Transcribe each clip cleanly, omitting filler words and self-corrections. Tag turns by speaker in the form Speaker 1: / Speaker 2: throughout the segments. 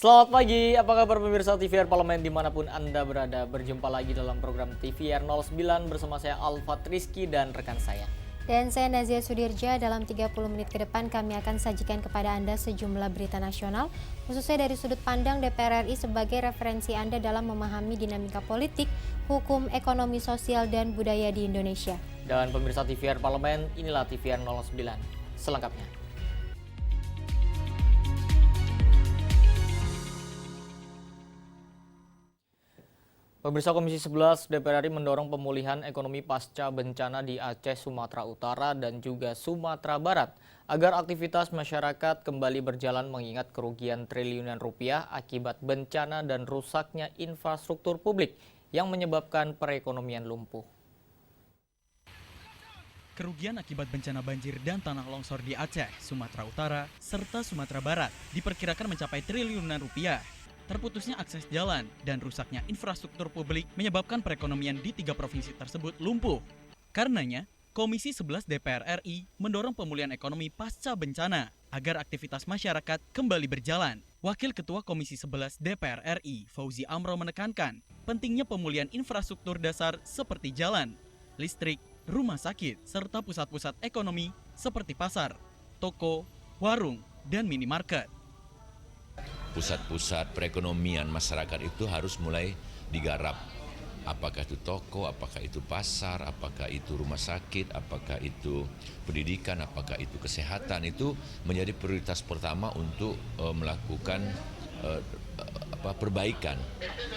Speaker 1: Selamat pagi, apa kabar pemirsa TVR Parlemen dimanapun Anda berada. Berjumpa lagi dalam program TVR 09 bersama saya Alfat Rizky dan rekan saya.
Speaker 2: Dan saya Nazia Sudirja. Dalam 30 menit ke depan kami akan sajikan kepada Anda sejumlah berita nasional, khususnya dari sudut pandang DPR RI sebagai referensi Anda dalam memahami dinamika politik, hukum, ekonomi, sosial, dan budaya di Indonesia.
Speaker 1: Dan pemirsa TVR Parlemen, inilah TVR 09 selengkapnya. Pemirsa Komisi 11 DPR RI mendorong pemulihan ekonomi pasca bencana di Aceh, Sumatera Utara, dan juga Sumatera Barat agar aktivitas masyarakat kembali berjalan mengingat kerugian triliunan rupiah akibat bencana dan rusaknya infrastruktur publik yang menyebabkan perekonomian lumpuh.
Speaker 3: Kerugian akibat bencana banjir dan tanah longsor di Aceh, Sumatera Utara, serta Sumatera Barat diperkirakan mencapai triliunan rupiah. Terputusnya akses jalan dan rusaknya infrastruktur publik menyebabkan perekonomian di 3 provinsi tersebut lumpuh. Karenanya, Komisi 11 DPR RI mendorong pemulihan ekonomi pasca bencana agar aktivitas masyarakat kembali berjalan. Wakil Ketua Komisi 11 DPR RI, Fauzi Amro menekankan pentingnya pemulihan infrastruktur dasar seperti jalan, listrik, rumah sakit, serta pusat-pusat ekonomi seperti pasar, toko, warung, dan minimarket.
Speaker 4: Pusat-pusat perekonomian masyarakat itu harus mulai digarap. Apakah itu toko, apakah itu pasar, apakah itu rumah sakit, apakah itu pendidikan, apakah itu kesehatan, itu menjadi prioritas pertama untuk melakukan perbaikan.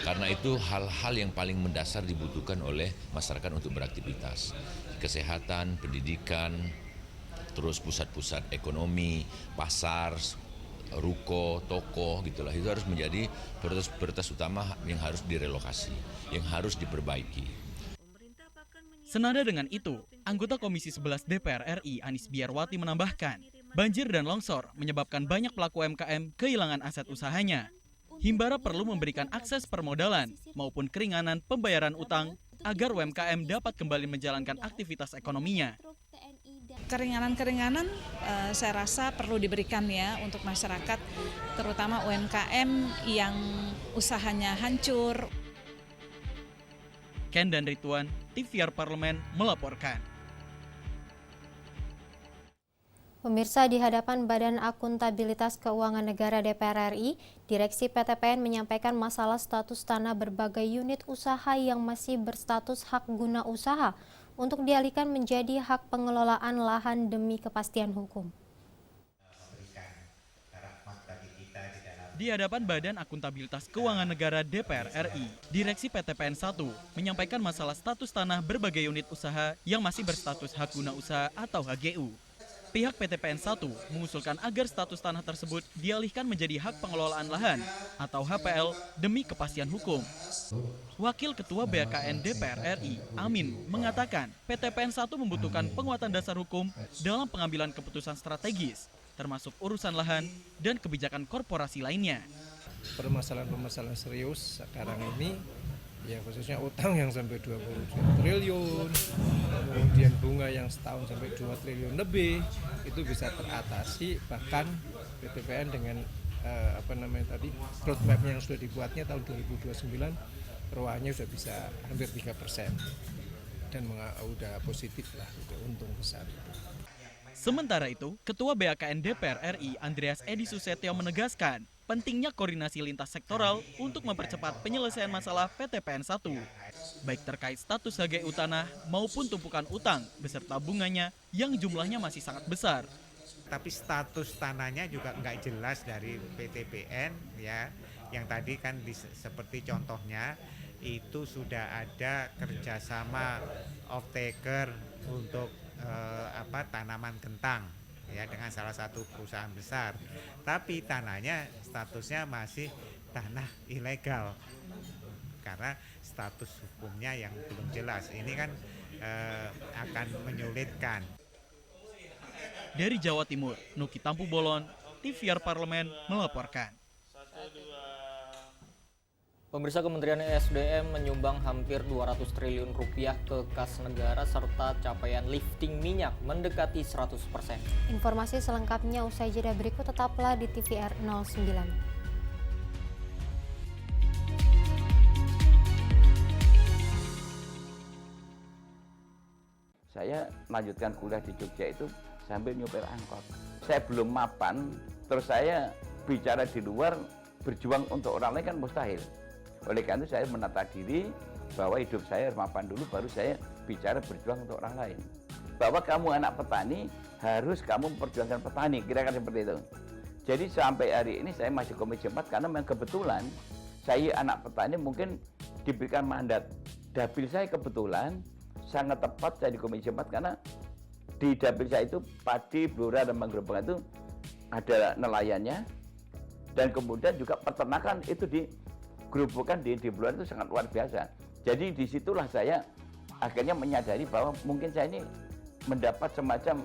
Speaker 4: Karena itu hal-hal yang paling mendasar dibutuhkan oleh masyarakat untuk beraktivitas. Kesehatan, pendidikan, terus pusat-pusat ekonomi, pasar, ruko, toko, gitulah. Itu harus menjadi prioritas utama yang harus direlokasi, yang harus diperbaiki.
Speaker 3: Senada dengan itu, anggota Komisi 11 DPR RI Anis Biarwati menambahkan, banjir dan longsor menyebabkan banyak pelaku UMKM kehilangan aset usahanya. Himbara perlu memberikan akses permodalan maupun keringanan pembayaran utang agar UMKM dapat kembali menjalankan aktivitas ekonominya.
Speaker 5: Keringanan-keringanan saya rasa perlu diberikan ya untuk masyarakat, terutama UMKM yang usahanya hancur.
Speaker 3: Ken dan Ridwan, TVR Parlemen melaporkan.
Speaker 2: Pemirsa, di hadapan Badan Akuntabilitas Keuangan Negara DPR RI, Direksi PTPN menyampaikan masalah status tanah berbagai unit usaha yang masih berstatus hak guna usaha untuk dialihkan menjadi hak pengelolaan lahan demi kepastian hukum.
Speaker 3: Di hadapan Badan Akuntabilitas Keuangan Negara DPR RI, Direksi PTPN 1 menyampaikan masalah status tanah berbagai unit usaha yang masih berstatus hak guna usaha atau HGU. Pihak PTPN 1 mengusulkan agar status tanah tersebut dialihkan menjadi hak pengelolaan lahan atau HPL demi kepastian hukum. Wakil Ketua BKN DPR RI, Amin, mengatakan PTPN 1 membutuhkan penguatan dasar hukum dalam pengambilan keputusan strategis, termasuk urusan lahan dan kebijakan korporasi lainnya.
Speaker 6: Permasalahan-permasalahan serius sekarang ini, ya khususnya utang yang sampai 22 triliun, kemudian bunga yang setahun sampai 2 triliun lebih, itu bisa teratasi, bahkan PTPN dengan roadmap yang sudah dibuatnya tahun 2029, ROA-nya sudah bisa hampir 3% dan udah positif lah, itu untung besar itu.
Speaker 3: Sementara itu, Ketua BKN DPR RI Andreas Edi Susetio menegaskan pentingnya koordinasi lintas sektoral untuk mempercepat penyelesaian masalah PTPN 1, baik terkait status HGU tanah maupun tumpukan utang beserta bunganya yang jumlahnya masih sangat besar.
Speaker 7: Tapi status tanahnya juga nggak jelas dari PTPN ya, yang tadi kan seperti contohnya itu sudah ada kerjasama off-taker untuk tanaman kentang ya dengan salah satu perusahaan besar, tapi tanahnya statusnya masih tanah ilegal karena status hukumnya yang belum jelas. Ini kan akan menyulitkan.
Speaker 3: Dari Jawa Timur, Nuki Tampu Bolon, TVR Parlemen melaporkan.
Speaker 1: Pemirsa, Kementerian ESDM menyumbang hampir 200 triliun rupiah ke kas negara serta capaian lifting minyak mendekati 100%.
Speaker 2: Informasi selengkapnya usai jeda berikut, tetaplah di TVR 09.
Speaker 8: saya lanjutkan kuliah di Jogja itu sambil nyopir angkot. Saya belum mapan, terus saya bicara di luar, berjuang untuk orang lain kan mustahil. Oleh karena itu saya menata diri bahwa hidup saya harus mapan dulu, baru saya bicara berjuang untuk orang lain. Bahwa kamu anak petani, harus kamu memperjuangkan petani, kira-kira seperti itu. Jadi sampai hari ini saya masih Komisi 4 karena memang kebetulan saya anak petani mungkin diberikan mandat. Dapil saya kebetulan sangat tepat saya di Komisi 4 karena di dapil saya itu padi, blora, dan manggrobokan itu ada nelayannya, dan kemudian juga peternakan itu di gerobokan di blora itu sangat luar biasa. Jadi disitulah saya akhirnya menyadari bahwa mungkin saya ini mendapat semacam,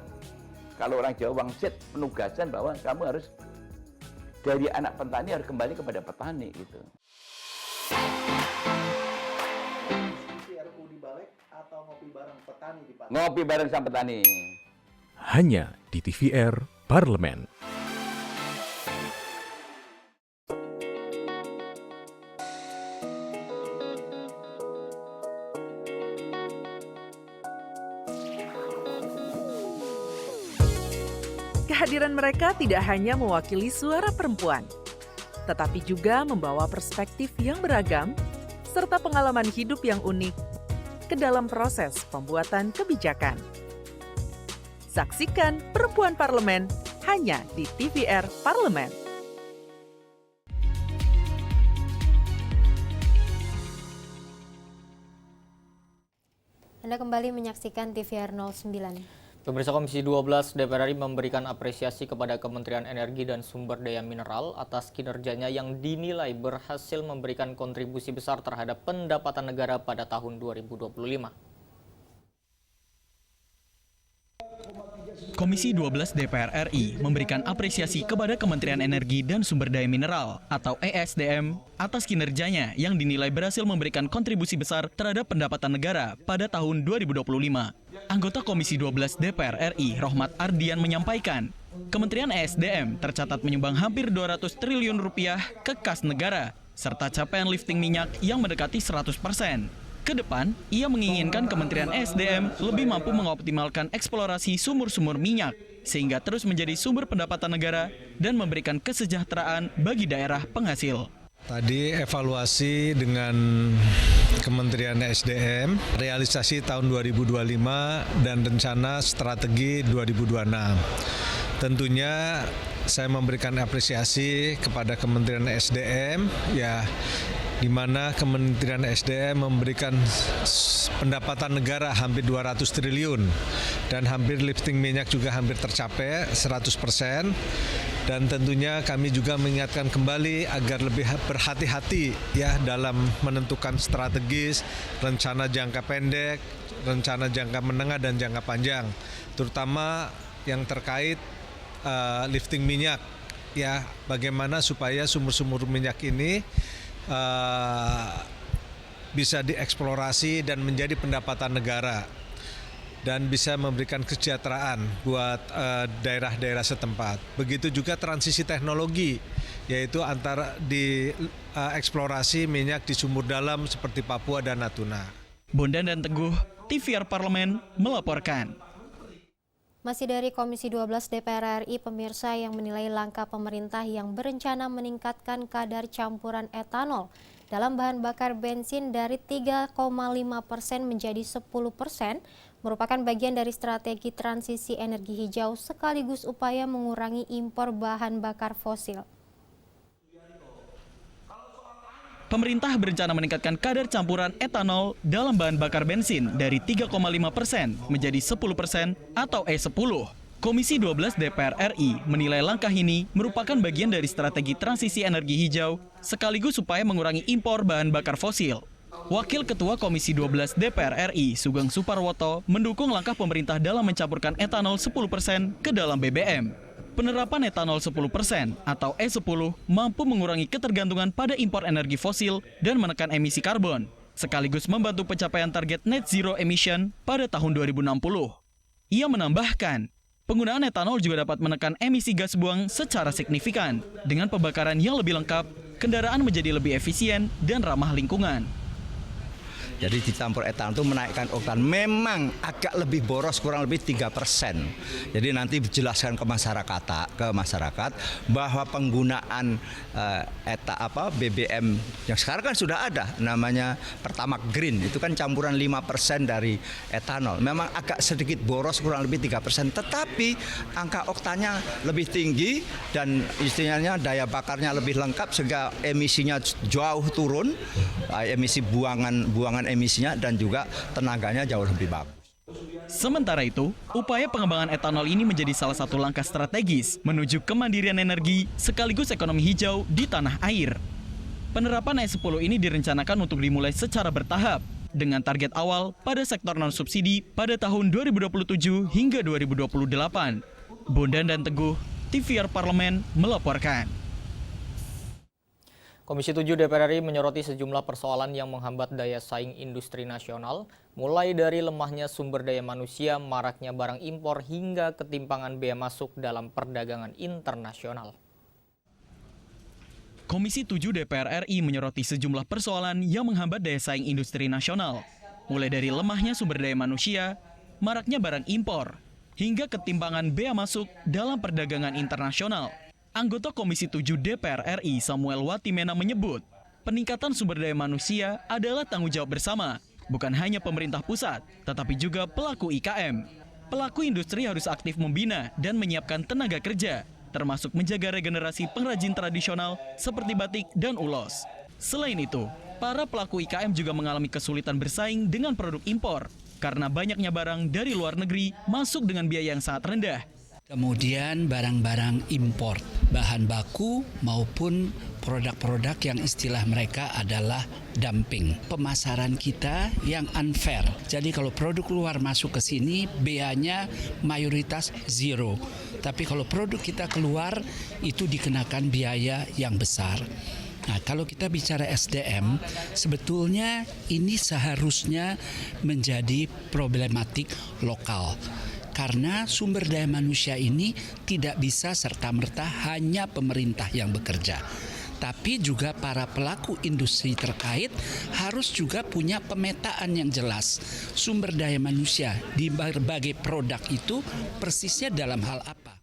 Speaker 8: kalau orang Jawa wangsit, penugasan bahwa kamu harus dari anak petani harus kembali kepada petani gitu.
Speaker 9: RU di balik atau ngopi bareng petani di pasar?
Speaker 8: Ngopi bareng sama petani.
Speaker 10: Hanya di TVR Parlemen.
Speaker 11: Kehadiran mereka tidak hanya mewakili suara perempuan, tetapi juga membawa perspektif yang beragam serta pengalaman hidup yang unik ke dalam proses pembuatan kebijakan. Saksikan Perempuan Parlemen hanya di TVR Parlemen.
Speaker 2: Anda kembali menyaksikan TVR 09.
Speaker 1: Pemirsa, Komisi 12 DPR RI memberikan apresiasi kepada Kementerian Energi dan Sumber Daya Mineral atas kinerjanya yang dinilai berhasil memberikan kontribusi besar terhadap pendapatan negara pada tahun 2025.
Speaker 3: Komisi 12 DPR RI memberikan apresiasi kepada Kementerian Energi dan Sumber Daya Mineral atau ESDM atas kinerjanya yang dinilai berhasil memberikan kontribusi besar terhadap pendapatan negara pada tahun 2025. Anggota Komisi 12 DPR RI, Rohmat Ardian, menyampaikan, Kementerian ESDM tercatat menyumbang hampir 200 triliun rupiah ke kas negara, serta capaian lifting minyak yang mendekati 100%. Ke depan, ia menginginkan Kementerian ESDM lebih mampu mengoptimalkan eksplorasi sumur-sumur minyak, sehingga terus menjadi sumber pendapatan negara dan memberikan kesejahteraan bagi daerah penghasil.
Speaker 12: Tadi evaluasi dengan Kementerian SDM, realisasi tahun 2025 dan rencana strategi 2026. Tentunya saya memberikan apresiasi kepada Kementerian SDM, ya, di mana Kementerian SDM memberikan pendapatan negara hampir 200 triliun dan hampir lifting minyak juga hampir tercapai 100%. Dan tentunya kami juga mengingatkan kembali agar lebih berhati-hati ya dalam menentukan strategis, rencana jangka pendek, rencana jangka menengah dan jangka panjang, terutama yang terkait lifting minyak ya, bagaimana supaya sumur-sumur minyak ini bisa dieksplorasi dan menjadi pendapatan negara dan bisa memberikan kesejahteraan buat daerah-daerah setempat. Begitu juga transisi teknologi, yaitu antara di eksplorasi minyak di sumur dalam seperti Papua dan Natuna.
Speaker 3: Bondan dan Teguh, TVR Parlemen melaporkan.
Speaker 2: Masih dari Komisi 12 DPR RI, pemirsa, yang menilai langkah pemerintah yang berencana meningkatkan kadar campuran etanol dalam bahan bakar bensin dari 3,5% menjadi 10% merupakan bagian dari strategi transisi energi hijau sekaligus upaya mengurangi impor bahan bakar fosil.
Speaker 3: Pemerintah berencana meningkatkan kadar campuran etanol dalam bahan bakar bensin dari 3,5% menjadi 10% atau E10. Komisi 12 DPR RI menilai langkah ini merupakan bagian dari strategi transisi energi hijau sekaligus supaya mengurangi impor bahan bakar fosil. Wakil Ketua Komisi 12 DPR RI, Sugeng Suparwoto, mendukung langkah pemerintah dalam mencampurkan etanol 10% ke dalam BBM. Penerapan etanol 10% atau E10 mampu mengurangi ketergantungan pada impor energi fosil dan menekan emisi karbon, sekaligus membantu pencapaian target net zero emission pada tahun 2060. Ia menambahkan, penggunaan etanol juga dapat menekan emisi gas buang secara signifikan. Dengan pembakaran yang lebih lengkap, kendaraan menjadi lebih efisien dan ramah lingkungan.
Speaker 13: Jadi dicampur etanol itu menaikkan oktan. Memang agak lebih boros, kurang lebih 3%. Jadi nanti dijelaskan ke masyarakat bahwa penggunaan BBM yang sekarang kan sudah ada namanya Pertamax Green, itu kan campuran 5% dari etanol. Memang agak sedikit boros, kurang lebih 3%, tetapi angka oktannya lebih tinggi dan istilahnya daya bakarnya lebih lengkap sehingga emisinya jauh turun, emisi buangan emisinya dan juga tenaganya jauh lebih bagus.
Speaker 3: Sementara itu, upaya pengembangan etanol ini menjadi salah satu langkah strategis menuju kemandirian energi sekaligus ekonomi hijau di tanah air. Penerapan E10 ini direncanakan untuk dimulai secara bertahap dengan target awal pada sektor non-subsidi pada tahun 2027 hingga 2028. Bondan dan Teguh, TVR Parlemen melaporkan.
Speaker 1: Komisi 7 DPR RI menyoroti sejumlah persoalan yang menghambat daya saing industri nasional, mulai dari lemahnya sumber daya manusia, maraknya barang impor, hingga ketimpangan bea masuk dalam perdagangan internasional.
Speaker 3: Komisi 7 DPR RI menyoroti sejumlah persoalan yang menghambat daya saing industri nasional, mulai dari lemahnya sumber daya manusia, maraknya barang impor, hingga ketimpangan bea masuk dalam perdagangan internasional. Anggota Komisi 7 DPR RI Samuel Watimena menyebut, peningkatan sumber daya manusia adalah tanggung jawab bersama, bukan hanya pemerintah pusat, tetapi juga pelaku IKM. Pelaku industri harus aktif membina dan menyiapkan tenaga kerja, termasuk menjaga regenerasi pengrajin tradisional seperti batik dan ulos. Selain itu, para pelaku IKM juga mengalami kesulitan bersaing dengan produk impor, karena banyaknya barang dari luar negeri masuk dengan biaya yang sangat rendah.
Speaker 14: Kemudian barang-barang impor, bahan baku maupun produk-produk yang istilah mereka adalah dumping. Pemasaran kita yang unfair. Jadi kalau produk luar masuk ke sini, beanya mayoritas zero. Tapi kalau produk kita keluar, itu dikenakan biaya yang besar. Nah, kalau kita bicara SDM, sebetulnya ini seharusnya menjadi problematik lokal. Karena sumber daya manusia ini tidak bisa serta-merta hanya pemerintah yang bekerja. Tapi juga para pelaku industri terkait harus juga punya pemetaan yang jelas. Sumber daya manusia di berbagai produk itu persisnya dalam hal apa.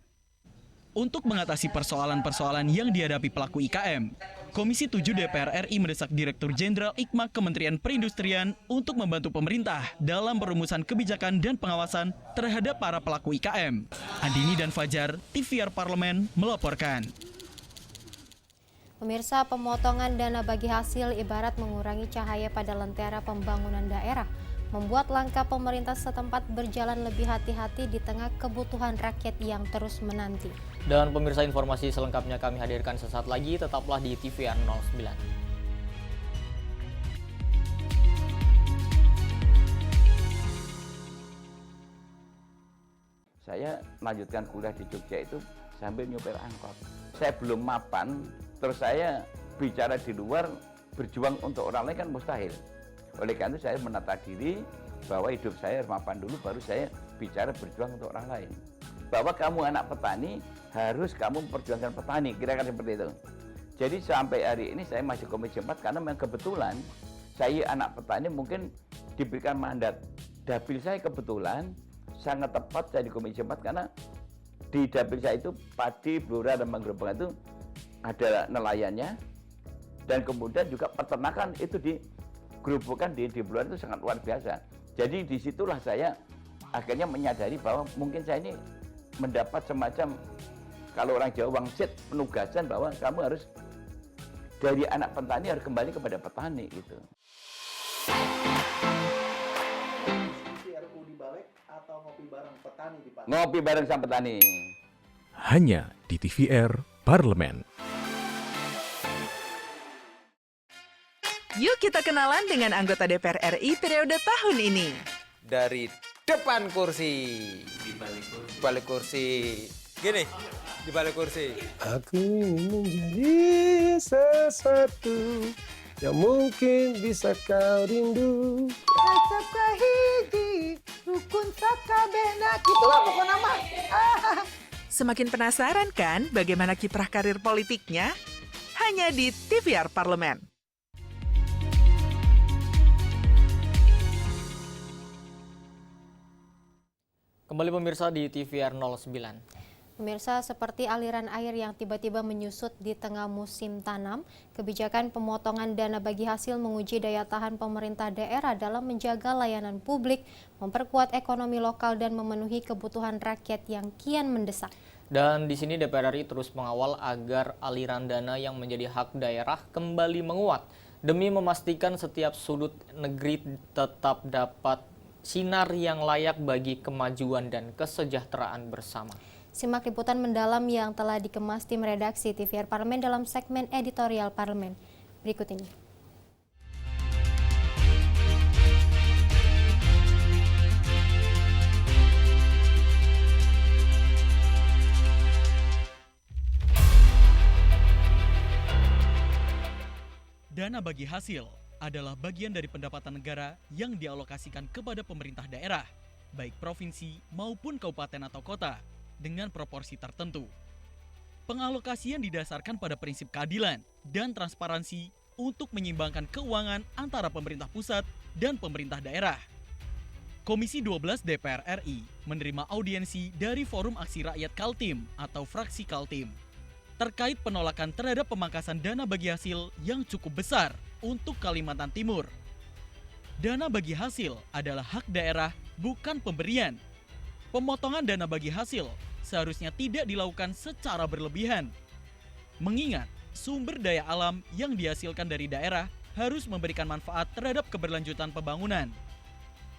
Speaker 3: Untuk mengatasi persoalan-persoalan yang dihadapi pelaku IKM, Komisi 7 DPR RI mendesak Direktur Jenderal IKMA Kementerian Perindustrian untuk membantu pemerintah dalam perumusan kebijakan dan pengawasan terhadap para pelaku IKM. Andini dan Fajar, TVR Parlemen melaporkan.
Speaker 2: Pemirsa, pemotongan dana bagi hasil ibarat mengurangi cahaya pada lentera pembangunan daerah, membuat langkah pemerintah setempat berjalan lebih hati-hati di tengah kebutuhan rakyat yang terus menanti.
Speaker 1: Dan pemirsa, informasi selengkapnya kami hadirkan sesaat lagi, tetaplah di TVR 09.
Speaker 8: Saya melanjutkan kuliah di Jogja itu sambil nyopir angkot. Saya belum mapan, terus saya bicara di luar, berjuang untuk orang lain kan mustahil. Oleh karena itu saya menata diri bahwa hidup saya harus mapan dulu, baru saya bicara berjuang untuk orang lain. Bahwa kamu anak petani, harus kamu memperjuangkan petani, kira-kira seperti itu. Jadi sampai hari ini saya masih Komisi 4 karena memang kebetulan saya anak petani mungkin diberikan mandat. Dapil saya kebetulan sangat tepat saya di Komisi 4 karena di dapil saya itu padi, blora, dan manggrobokan itu ada nelayannya, dan kemudian juga peternakan itu di gerobokan di blora itu sangat luar biasa. Jadi disitulah saya akhirnya menyadari bahwa mungkin saya ini mendapat semacam, kalau orang Jawa wangsit, penugasan bahwa kamu harus dari anak petani harus kembali kepada petani gitu.
Speaker 9: RU di balik atau ngopi bareng petani di pasar?
Speaker 8: Ngopi bareng sama petani.
Speaker 10: Hanya di TVR Parlemen.
Speaker 11: Yuk kita kenalan dengan anggota DPR RI periode tahun ini.
Speaker 15: Dari depan kursi, di balik kursi, gini, di balik kursi.
Speaker 6: Aku ingin menjadi sesuatu yang mungkin bisa kau rindu.
Speaker 16: Acap kahiji, rukun sakabena, gitulah pokok nama.
Speaker 11: Semakin penasaran kan bagaimana kiprah karir politiknya? Hanya di TVR Parlemen.
Speaker 1: Kembali pemirsa di TVR 09.
Speaker 2: Pemirsa, seperti aliran air yang tiba-tiba menyusut di tengah musim tanam, kebijakan pemotongan dana bagi hasil menguji daya tahan pemerintah daerah dalam menjaga layanan publik, memperkuat ekonomi lokal dan memenuhi kebutuhan rakyat yang kian mendesak.
Speaker 1: Dan di sini DPR RI terus mengawal agar aliran dana yang menjadi hak daerah kembali menguat demi memastikan setiap sudut negeri tetap dapat sinar yang layak bagi kemajuan dan kesejahteraan bersama.
Speaker 2: Simak liputan mendalam yang telah dikemas tim redaksi TVR Parlemen dalam segmen editorial Parlemen. Berikut ini.
Speaker 3: Dana bagi hasil adalah bagian dari pendapatan negara yang dialokasikan kepada pemerintah daerah, baik provinsi maupun kabupaten atau kota, dengan proporsi tertentu. Pengalokasian didasarkan pada prinsip keadilan dan transparansi untuk menyeimbangkan keuangan antara pemerintah pusat dan pemerintah daerah. Komisi 12 DPR RI menerima audiensi dari Forum Aksi Rakyat Kaltim atau Fraksi Kaltim terkait penolakan terhadap pemangkasan dana bagi hasil yang cukup besar untuk Kalimantan Timur. Dana bagi hasil adalah hak daerah, bukan pemberian. Pemotongan dana bagi hasil seharusnya tidak dilakukan secara berlebihan. Mengingat sumber daya alam yang dihasilkan dari daerah harus memberikan manfaat terhadap keberlanjutan pembangunan.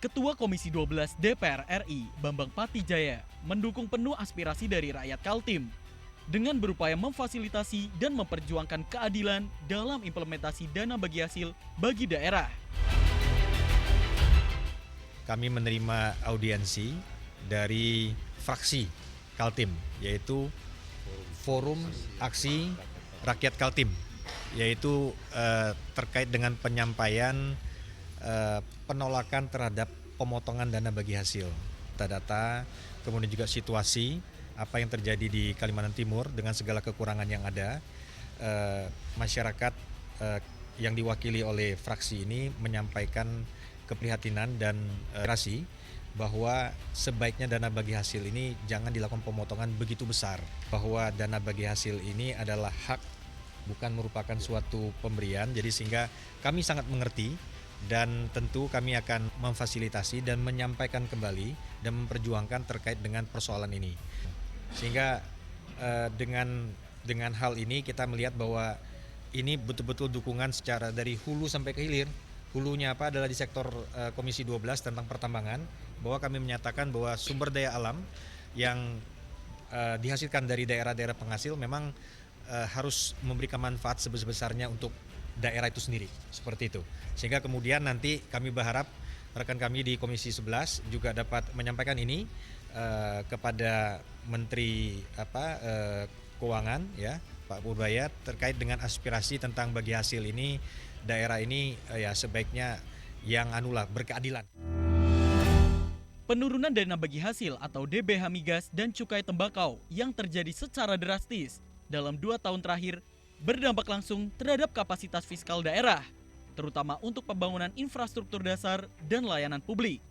Speaker 3: Ketua Komisi 12 DPR RI, Bambang Patijaya, mendukung penuh aspirasi dari rakyat Kaltim dengan berupaya memfasilitasi dan memperjuangkan keadilan dalam implementasi dana bagi hasil bagi daerah.
Speaker 12: Kami menerima audiensi dari fraksi Kaltim, yaitu Forum Aksi Rakyat Kaltim, yaitu terkait dengan penyampaian penolakan terhadap pemotongan dana bagi hasil. Data, kemudian juga situasi apa yang terjadi di Kalimantan Timur dengan segala kekurangan yang ada. Masyarakat yang diwakili oleh fraksi ini menyampaikan keprihatinan dan aspirasi bahwa sebaiknya dana bagi hasil ini jangan dilakukan pemotongan begitu besar. Bahwa dana bagi hasil ini adalah hak, bukan merupakan suatu pemberian. Jadi sehingga kami sangat mengerti dan tentu kami akan memfasilitasi dan menyampaikan kembali dan memperjuangkan terkait dengan persoalan ini. Sehingga dengan hal ini kita melihat bahwa ini betul-betul dukungan secara dari hulu sampai ke hilir. Hulunya apa adalah di sektor Komisi 12 tentang pertambangan, bahwa kami menyatakan bahwa sumber daya alam yang dihasilkan dari daerah-daerah penghasil memang harus memberikan manfaat sebesar-besarnya untuk daerah itu sendiri, seperti itu. Sehingga kemudian nanti kami berharap rekan kami di Komisi 11 juga dapat menyampaikan ini kepada Menteri Keuangan, ya, Pak Purbaya, terkait dengan aspirasi tentang bagi hasil ini. Daerah ini ya sebaiknya yang berkeadilan.
Speaker 3: Penurunan dana bagi hasil atau DBH migas dan cukai tembakau yang terjadi secara drastis dalam 2 tahun terakhir berdampak langsung terhadap kapasitas fiskal daerah, terutama untuk pembangunan infrastruktur dasar dan layanan publik.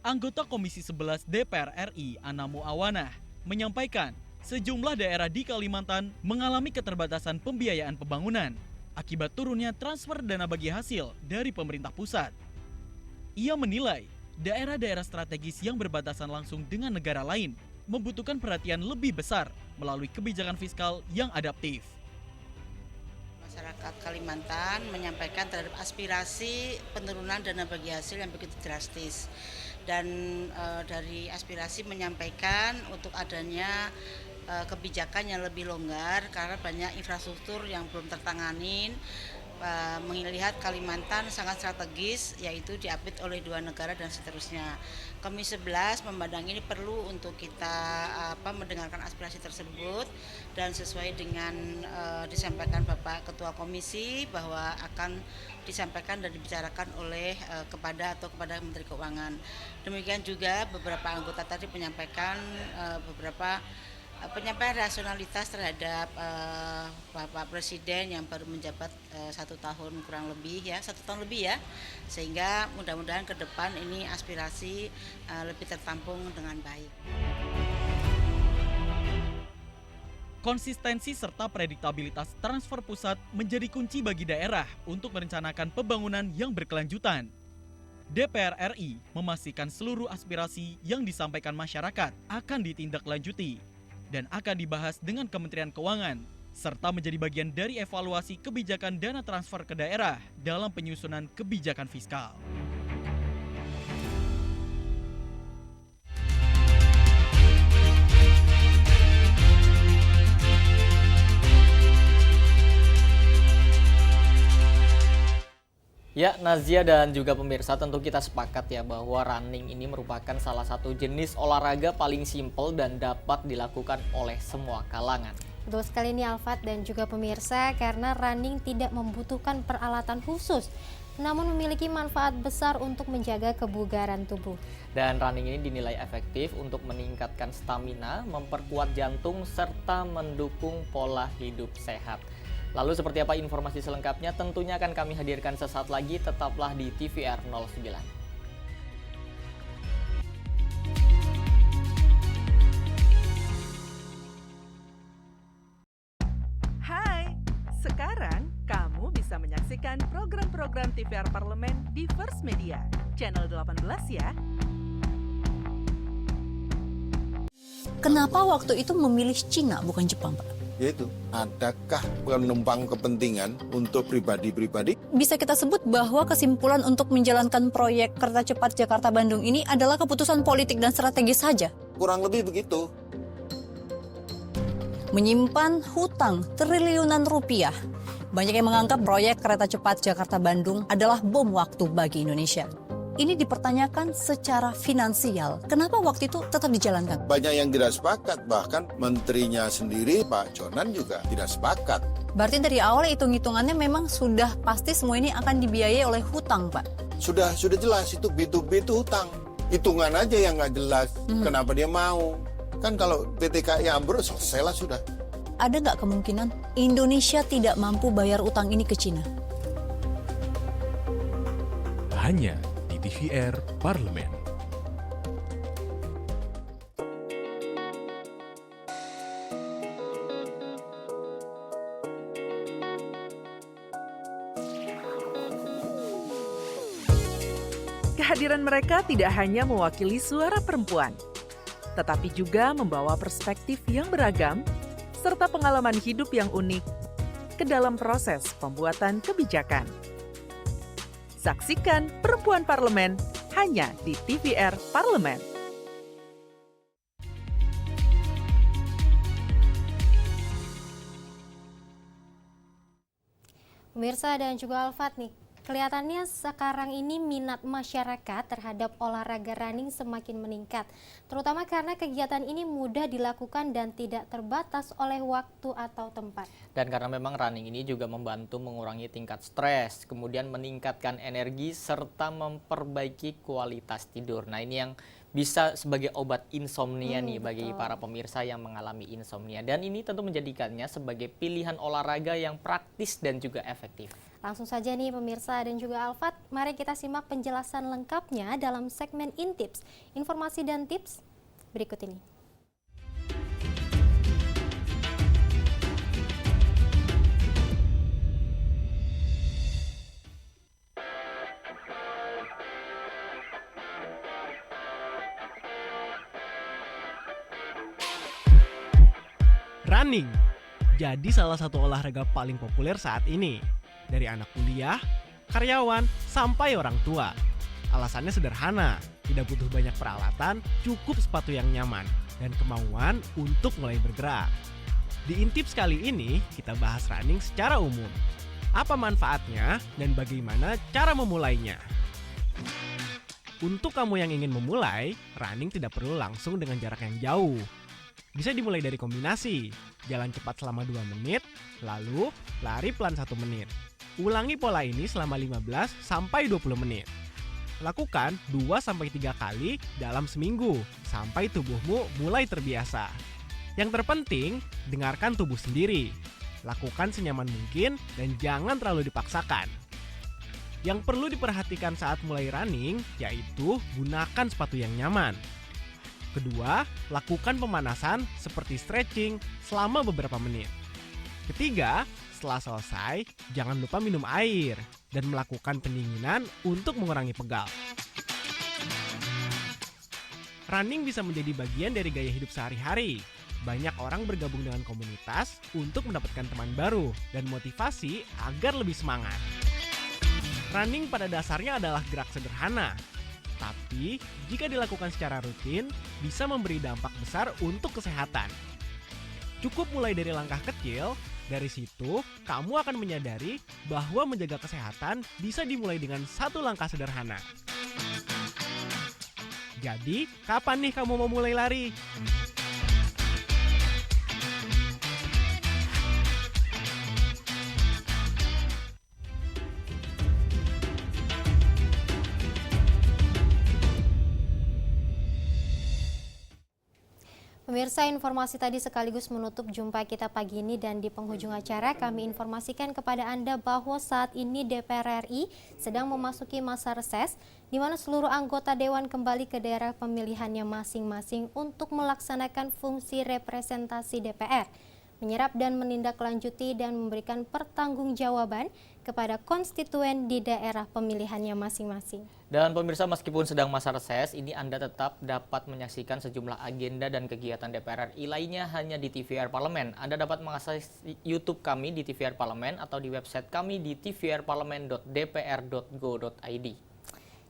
Speaker 3: Anggota Komisi 11 DPR RI Anamu Awanah menyampaikan sejumlah daerah di Kalimantan mengalami keterbatasan pembiayaan pembangunan akibat turunnya transfer dana bagi hasil dari pemerintah pusat. Ia menilai daerah-daerah strategis yang berbatasan langsung dengan negara lain membutuhkan perhatian lebih besar melalui kebijakan fiskal yang adaptif.
Speaker 17: Masyarakat Kalimantan menyampaikan terhadap aspirasi penurunan dana bagi hasil yang begitu drastis. Dan dari aspirasi menyampaikan untuk adanya kebijakan yang lebih longgar karena banyak infrastruktur yang belum tertanganin. Melihat Kalimantan sangat strategis, yaitu diapit oleh 2 negara dan seterusnya. Komisi 11 memandang ini perlu untuk kita mendengarkan aspirasi tersebut dan sesuai dengan disampaikan Bapak Ketua Komisi bahwa akan disampaikan dan dibicarakan oleh kepada Menteri Keuangan. Demikian juga beberapa anggota tadi menyampaikan beberapa penyampaian rasionalitas terhadap Bapak Presiden yang baru menjabat 1 tahun kurang lebih ya, 1 tahun lebih ya, sehingga mudah-mudahan ke depan ini aspirasi lebih tertampung dengan baik.
Speaker 3: Konsistensi serta prediktabilitas transfer pusat menjadi kunci bagi daerah untuk merencanakan pembangunan yang berkelanjutan. DPR RI memastikan seluruh aspirasi yang disampaikan masyarakat akan ditindaklanjuti dan akan dibahas dengan Kementerian Keuangan, serta menjadi bagian dari evaluasi kebijakan dana transfer ke daerah dalam penyusunan kebijakan fiskal.
Speaker 1: Ya, Nazia dan juga pemirsa, tentu kita sepakat ya bahwa running ini merupakan salah satu jenis olahraga paling simpel dan dapat dilakukan oleh semua kalangan.
Speaker 2: Betul sekali nih Alfat dan juga pemirsa, karena running tidak membutuhkan peralatan khusus, namun memiliki manfaat besar untuk menjaga kebugaran tubuh.
Speaker 1: Dan running ini dinilai efektif untuk meningkatkan stamina, memperkuat jantung, serta mendukung pola hidup sehat. Lalu seperti apa informasi selengkapnya tentunya akan kami hadirkan sesaat lagi, tetaplah di TVR 09.
Speaker 11: Hai, sekarang kamu bisa menyaksikan program-program TVR Parlemen di First Media, channel 18 ya.
Speaker 18: Kenapa waktu itu memilih Cina bukan Jepang, Pak?
Speaker 19: Yaitu, adakah penumpang kepentingan untuk pribadi-pribadi?
Speaker 18: Bisa kita sebut bahwa kesimpulan untuk menjalankan proyek Kereta Cepat Jakarta-Bandung ini adalah keputusan politik dan strategis saja?
Speaker 19: Kurang lebih begitu.
Speaker 18: Menyimpan hutang triliunan rupiah. Banyak yang menganggap proyek Kereta Cepat Jakarta-Bandung adalah bom waktu bagi Indonesia. Ini dipertanyakan secara finansial. Kenapa waktu itu tetap dijalankan?
Speaker 19: Banyak yang tidak sepakat, bahkan menterinya sendiri Pak Jonan juga tidak sepakat.
Speaker 18: Berarti dari awal hitung-hitungannya memang sudah pasti semua ini akan dibiayai oleh hutang, Pak?
Speaker 19: Sudah jelas itu B2B itu hutang. Hitungan aja yang nggak jelas. Kenapa dia mau? Kan kalau PT KAI ambruk selesai lah sudah.
Speaker 18: Ada nggak kemungkinan Indonesia tidak mampu bayar utang ini ke Cina?
Speaker 10: Hanya di TVR Parlemen.
Speaker 11: Kehadiran mereka tidak hanya mewakili suara perempuan, tetapi juga membawa perspektif yang beragam serta pengalaman hidup yang unik ke dalam proses pembuatan kebijakan. Saksikan Perempuan Parlemen hanya di TVR Parlemen.
Speaker 2: Pemirsa dan juga Alfat nih, kelihatannya sekarang ini minat masyarakat terhadap olahraga running semakin meningkat, terutama karena kegiatan ini mudah dilakukan dan tidak terbatas oleh waktu atau tempat.
Speaker 1: Dan karena memang running ini juga membantu mengurangi tingkat stres, kemudian meningkatkan energi serta memperbaiki kualitas tidur. Nah, ini yang bisa sebagai obat insomnia nih bagi para pemirsa yang mengalami insomnia. Dan ini tentu menjadikannya sebagai pilihan olahraga yang praktis dan juga efektif.
Speaker 2: Langsung saja nih pemirsa dan juga Alfat, mari kita simak penjelasan lengkapnya dalam segmen Intips. Informasi dan tips berikut ini.
Speaker 20: Running jadi salah satu olahraga paling populer saat ini. Dari anak kuliah, karyawan, sampai orang tua. Alasannya sederhana, tidak butuh banyak peralatan, cukup sepatu yang nyaman, dan kemauan untuk mulai bergerak. Di Intips kali ini, kita bahas running secara umum. Apa manfaatnya dan bagaimana cara memulainya? Untuk kamu yang ingin memulai, running tidak perlu langsung dengan jarak yang jauh. Bisa dimulai dari kombinasi, jalan cepat selama 2 menit, lalu lari pelan 1 menit. Ulangi pola ini selama 15-20 menit. Lakukan 2-3 kali dalam seminggu, sampai tubuhmu mulai terbiasa. Yang terpenting, dengarkan tubuh sendiri. Lakukan senyaman mungkin dan jangan terlalu dipaksakan. Yang perlu diperhatikan saat mulai running yaitu gunakan sepatu yang nyaman. Kedua, lakukan pemanasan seperti stretching selama beberapa menit. Ketiga, setelah selesai, jangan lupa minum air dan melakukan pendinginan untuk mengurangi pegal. Running bisa menjadi bagian dari gaya hidup sehari-hari. Banyak orang bergabung dengan komunitas untuk mendapatkan teman baru dan motivasi agar lebih semangat. Running pada dasarnya adalah gerak sederhana, tapi jika dilakukan secara rutin bisa memberi dampak besar untuk kesehatan. Cukup mulai dari langkah kecil, dari situ kamu akan menyadari bahwa menjaga kesehatan bisa dimulai dengan satu langkah sederhana. Jadi, kapan nih kamu mau mulai lari?
Speaker 2: Pemirsa, informasi tadi sekaligus menutup jumpa kita pagi ini, dan di penghujung acara kami informasikan kepada Anda bahwa saat ini DPR RI sedang memasuki masa reses di mana seluruh anggota Dewan kembali ke daerah pemilihannya masing-masing untuk melaksanakan fungsi representasi DPR, menyerap dan menindaklanjuti dan memberikan pertanggungjawaban kepada konstituen di daerah pemilihannya masing-masing.
Speaker 1: Dan pemirsa, meskipun sedang masa reses, ini Anda tetap dapat menyaksikan sejumlah agenda dan kegiatan DPR RI lainnya hanya di TVR Parlemen. Anda dapat mengakses YouTube kami di TVR Parlemen atau di website kami di tvrparlemen.dpr.go.id.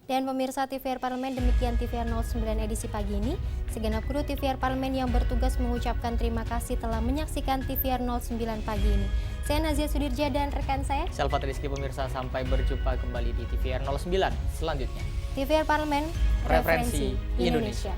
Speaker 2: Dan pemirsa TVR Parlemen, demikian TVR 09 edisi pagi ini. Segenap kru TVR Parlemen yang bertugas mengucapkan terima kasih telah menyaksikan TVR 09 pagi ini. Saya Nazia Sudirja dan rekan saya
Speaker 1: Selvat Rizky. Pemirsa, sampai berjumpa kembali di TVR 09 selanjutnya.
Speaker 2: TVR Parlemen, Referensi Indonesia.